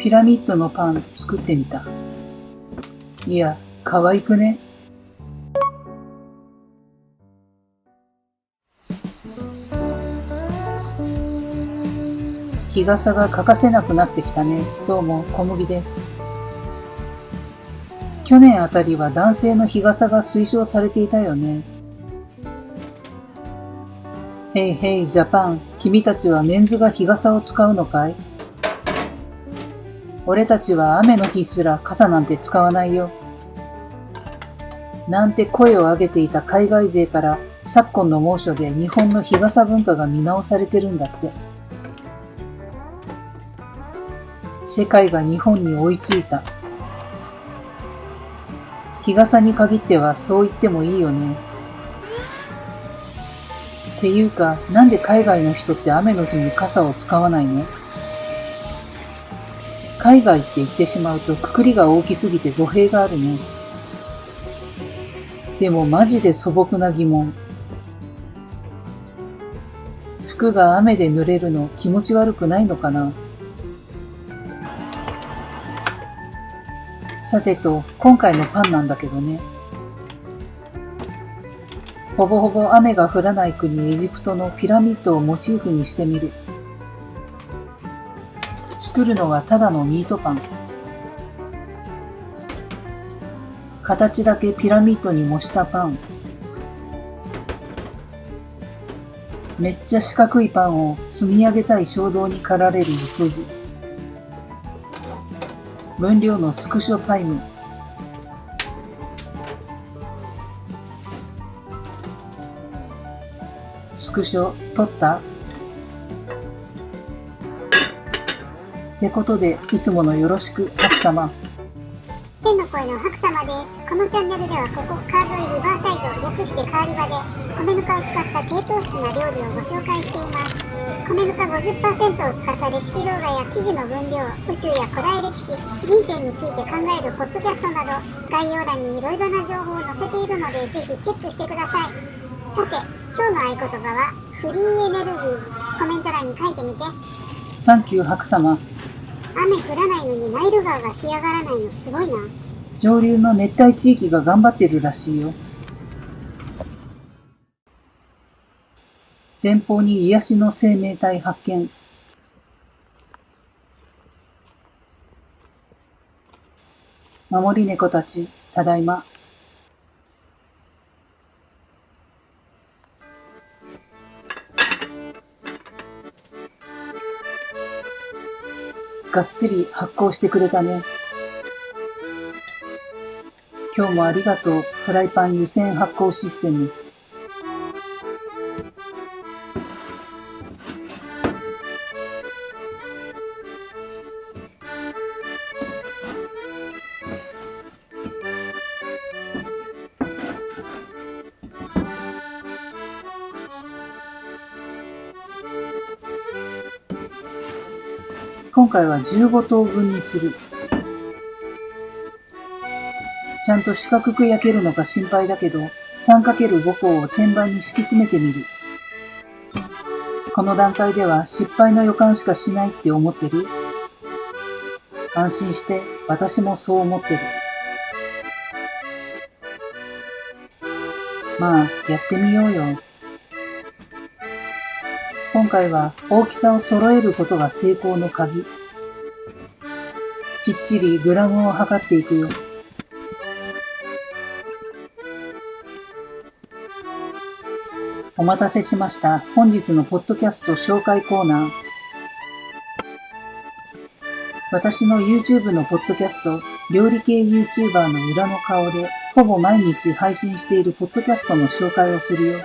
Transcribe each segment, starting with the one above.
ピラミッドのパン作ってみた。いや、可愛くね？日傘が欠かせなくなってきたね。どうも、小麦です。去年あたりは男性の日傘が推奨されていたよね。ヘイヘイジャパン、君たちはメンズが日傘を使うのかい？俺たちは雨の日すら傘なんて使わないよ。なんて声を上げていた海外勢から昨今の猛暑で日本の日傘文化が見直されてるんだって。世界が日本に追いついた。日傘に限ってはそう言ってもいいよね。っていうか、なんで海外の人って雨の日に傘を使わないの？海外って言ってしまうと括りが大きすぎて語弊があるね。でもマジで素朴な疑問。服が雨で濡れるの気持ち悪くないのかな？さてと、今回のパンなんだけどね。ほぼほぼ雨が降らない国エジプトのピラミッドをモチーフにしてみる。作るのはただのミートパン。形だけピラミッドに模したパン。めっちゃ四角いパンを積み上げたい衝動に駆られるイソジ。分量のスクショタイム。スクショ撮った？ってことで、いつものよろしく、ハク様。天の声のハク様です。このチャンネルではここ川沿いリバーサイド、略して川リバで米ぬかを使った低糖質な料理をご紹介しています。米ぬか 50% を使ったレシピ動画や記事の分量、宇宙や古代歴史、人生について考えるポッドキャストなど概要欄にいろいろな情報を載せているのでぜひチェックしてください。さて、今日の合言葉はフリーエネルギー。コメント欄に書いてみて。サンキューハク様。雨降らないのにナイル川が干上がらないのすごいな。上流の熱帯地域が頑張ってるらしいよ。前方に癒しの生命体発見。守り猫たち、ただいま。がっつり発酵してくれたね。今日もありがとう、フライパン湯煎発酵システム。今回は15等分にする。ちゃんと四角く焼けるのか心配だけど、3×5 個を天板に敷き詰めてみる。この段階では失敗の予感しかしないって思ってる？安心して、私もそう思ってる。まあ、やってみようよ。今回は大きさを揃えることが成功の鍵。きっちりグラムを測っていくよ。お待たせしました。本日のポッドキャスト紹介コーナー。私の YouTube のポッドキャスト、料理系 YouTuber の裏の顔で、ほぼ毎日配信しているポッドキャストの紹介をするよ。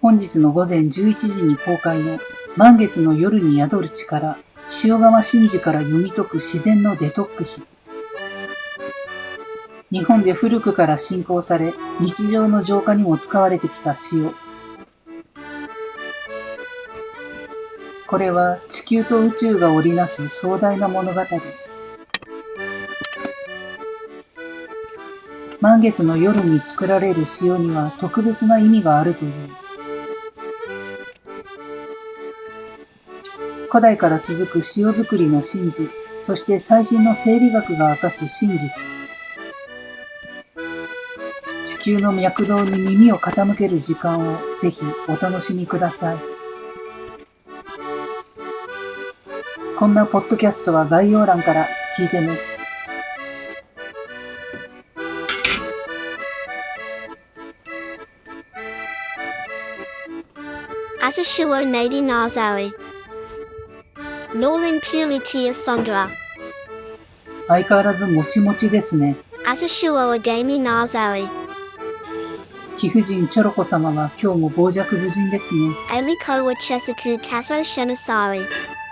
本日の午前11時に公開の満月の夜に宿る力、塩釜真司から読み解く自然のデトックス。日本で古くから信仰され、日常の浄化にも使われてきた塩。これは地球と宇宙が織りなす壮大な物語。満月の夜に作られる塩には特別な意味があるという。古代から続く塩作りの神事、そして最新の生理学が明かす真実。地球の脈動に耳を傾ける時間をぜひお楽しみください。こんなポッドキャストは概要欄から聞いてね。Atashua Nadi Nazawi Nolan Purity Sandra 相変わらずもちもちですね。Atashua Agami Nazawi 貴婦人チョロコ様は今日も傍若無人ですね。 Aliko Wachesaku Kato Shenasari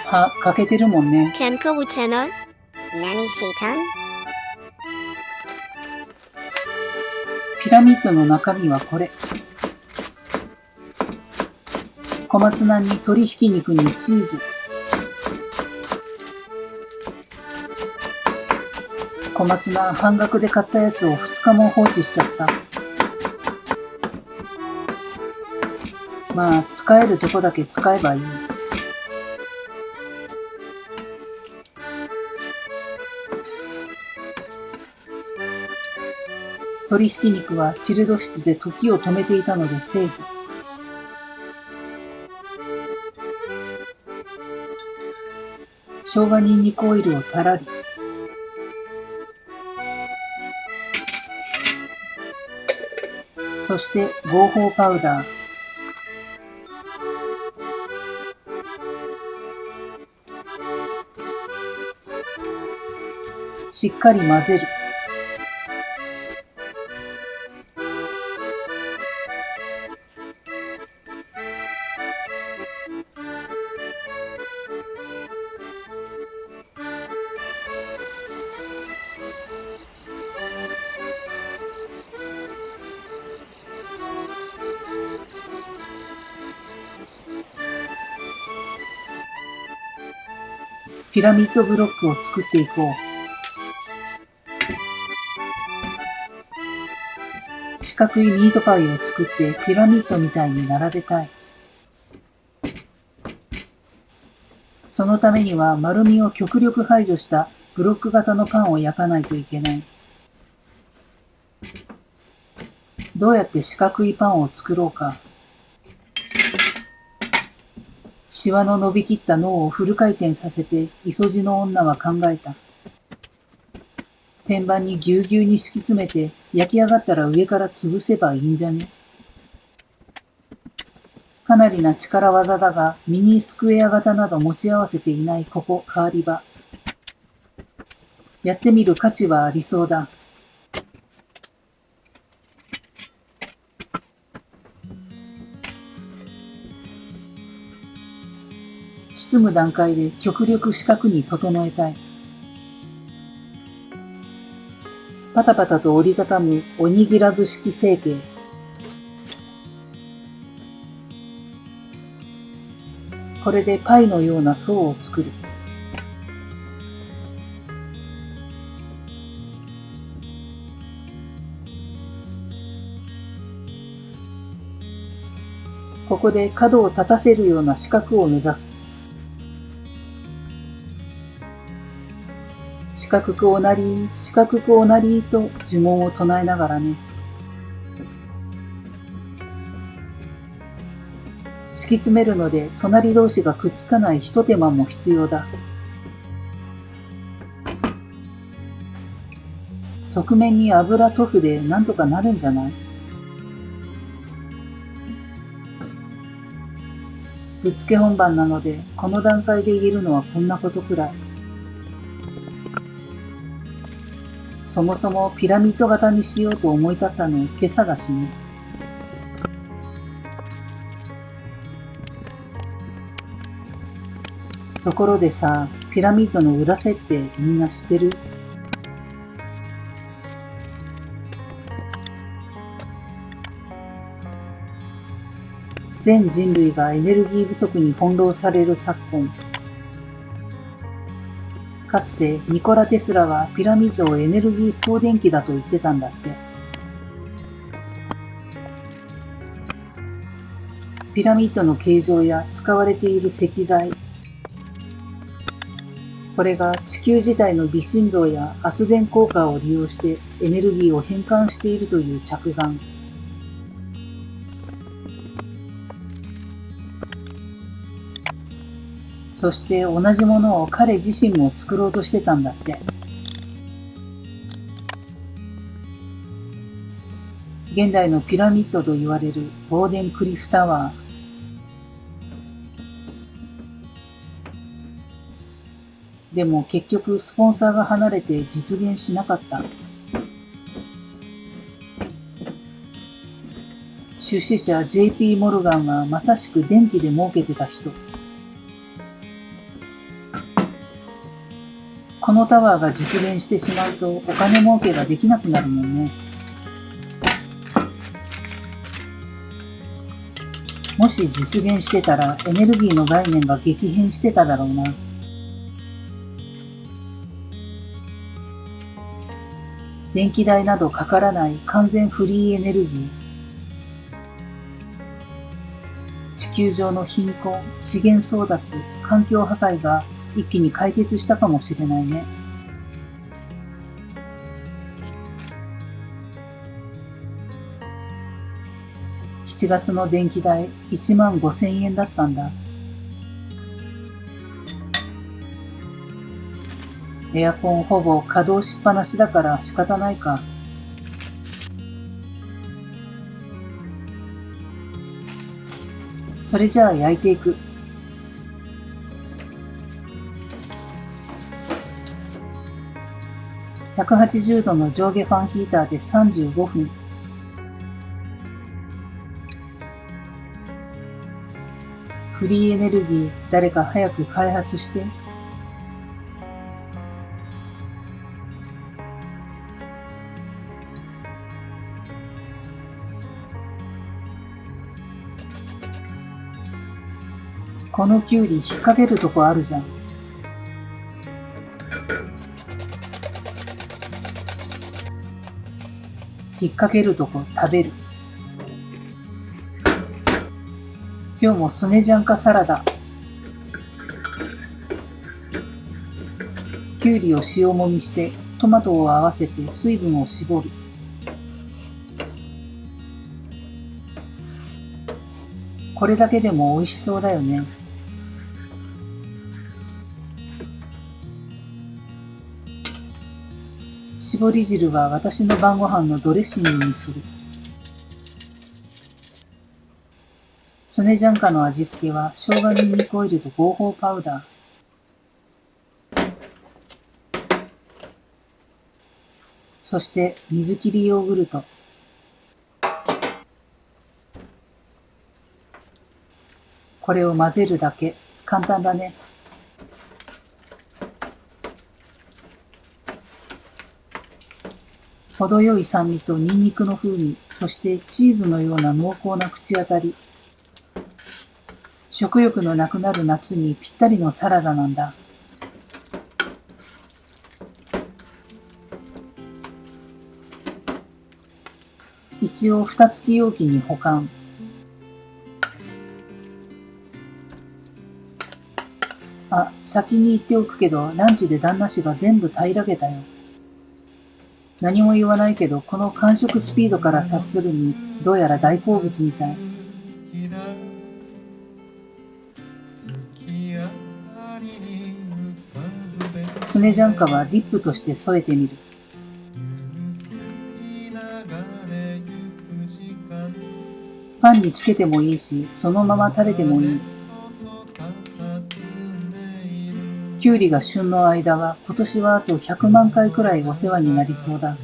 歯欠けてるもんね。 Kenka Wateno Nani Shitan? ピラミッドの中身はこれ。小松菜に鶏ひき肉にチーズ。小松菜半額で買ったやつを2日も放置しちゃった。まあ、使えるとこだけ使えばいい。鶏ひき肉はチルド室で時を止めていたのでセーフ。生姜ニンニクオイルをたらり。そして合法パウダー。しっかり混ぜる。ピラミッドブロックを作っていこう。四角いミートパイを作ってピラミッドみたいに並べたい。そのためには丸みを極力排除したブロック型のパンを焼かないといけない。どうやって四角いパンを作ろうか。シワの伸びきった脳をフル回転させて、イソジの女は考えた。天板にぎゅうぎゅうに敷き詰めて、焼き上がったら上から潰せばいいんじゃね。かなりな力技だが、ミニスクエア型など持ち合わせていないここ、変わり場。やってみる価値はありそうだ。包む段階で極力四角に整えたい。パタパタと折りたたむおにぎらず式成形。これでパイのような層を作る。ここで角を立たせるような四角を目指す。四角くおなり、四角くおなりと呪文を唱えながらね。敷き詰めるので隣同士がくっつかない一手間も必要だ。側面に油塗布でなんとかなるんじゃない？ぶっつけ本番なのでこの段階で言えるのはこんなことくらい。そもそもピラミッド型にしようと思い立ったの今朝だしね。ところでさ、ピラミッドの裏設定みんな知ってる？全人類がエネルギー不足に翻弄される昨今、かつてニコラ・テスラはピラミッドをエネルギー送電機だと言ってたんだって。ピラミッドの形状や使われている石材、これが地球自体の微振動や圧電効果を利用してエネルギーを変換しているという着眼。そして同じものを彼自身も作ろうとしてたんだって。現代のピラミッドと言われるボーデンクリフタワー。でも結局スポンサーが離れて実現しなかった。出資者 JP モルガンはまさしく電気で儲けてた人。このタワーが実現してしまうとお金儲けができなくなるもんね。もし実現してたらエネルギーの概念が激変してただろうな。電気代などかからない完全フリーエネルギー。地球上の貧困、資源争奪、環境破壊が一気に解決したかもしれないね。7月の電気代15,000円だったんだ。エアコンほぼ稼働しっぱなしだから仕方ないか。それじゃあ焼いていく。180度の上下ファンヒーターで35分。フリーエネルギー、誰か早く開発して。このキュウリ引っ掛けるとこあるじゃん。引っ掛けるとこ食べる。今日もスネジャンカサラダ。キュウリを塩もみしてトマトを合わせて水分を絞る。これだけでも美味しそうだよね。絞り汁は私の晩ご飯のドレッシングにする。スネジャンカの味付けは生姜ニンニクオイルと合法パウダー。そして水切りヨーグルト。これを混ぜるだけ。簡単だね。程よい酸味とニンニクの風味、そしてチーズのような濃厚な口当たり。食欲のなくなる夏にぴったりのサラダなんだ。一応蓋付き容器に保管。あ、先に言っておくけど、ランチで旦那氏が全部平らげたよ。何も言わないけど、この完食スピードから察するに、どうやら大好物みたい。スネジャンカはディップとして添えてみる。パンにつけてもいいし、そのまま食べてもいい。キュウリが旬の間は、今年はあと100万回くらいお世話になりそうだ。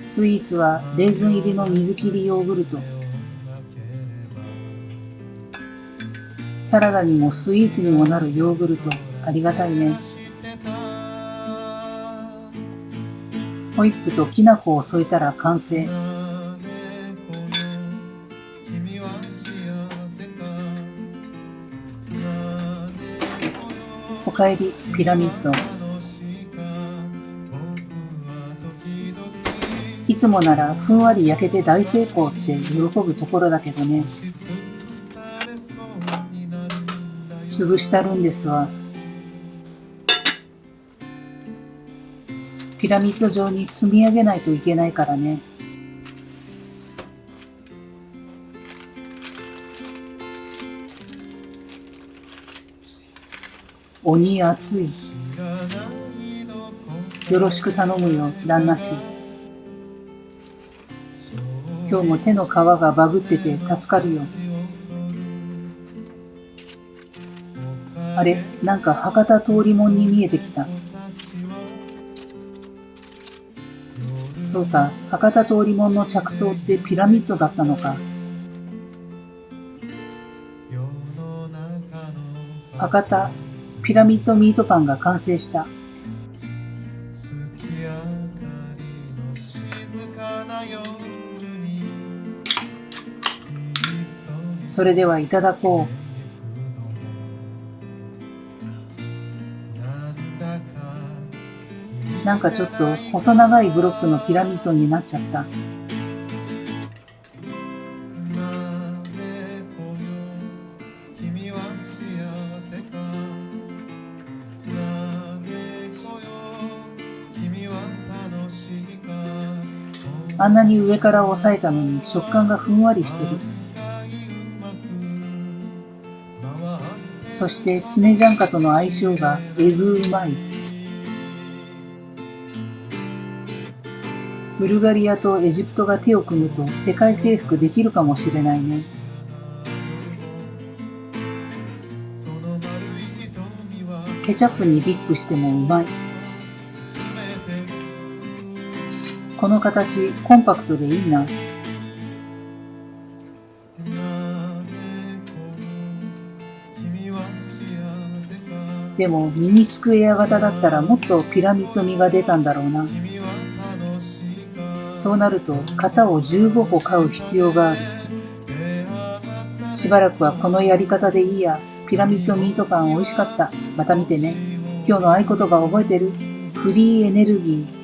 スイーツはレーズン入りの水切りヨーグルト。サラダにもスイーツにもなるヨーグルト、ありがたいね。ホイップときな粉を添えたら完成。おかえり、ピラミッド。いつもならふんわり焼けて大成功って喜ぶところだけどね。潰したるんですわ。ピラミッド状に積み上げないといけないからね。鬼熱い。よろしく頼むよ、旦那氏。今日も手の皮がバグってて助かるよ。あれ、なんか博多通りもんに見えてきた。そうか、博多通りもんの着想ってピラミッドだったのか。博多ピラミッドミートパンが完成した。それではいただこう。なんかちょっと細長いブロックのピラミッドになっちゃった。あんなに上から押さえたのに食感がふんわりしてる。そしてスネジャンカとの相性がえぐうまい。ブルガリアとエジプトが手を組むと世界征服できるかもしれないね。ケチャップにディップしてもうまい。この形コンパクトでいいな。でもミニスクエア型だったらもっとピラミッド味が出たんだろうな。そうなると型を15個買う必要がある。しばらくはこのやり方でいいや。ピラミッドミートパン美味しかった。また見てね。今日の合言葉覚えてる？フリーエネルギー。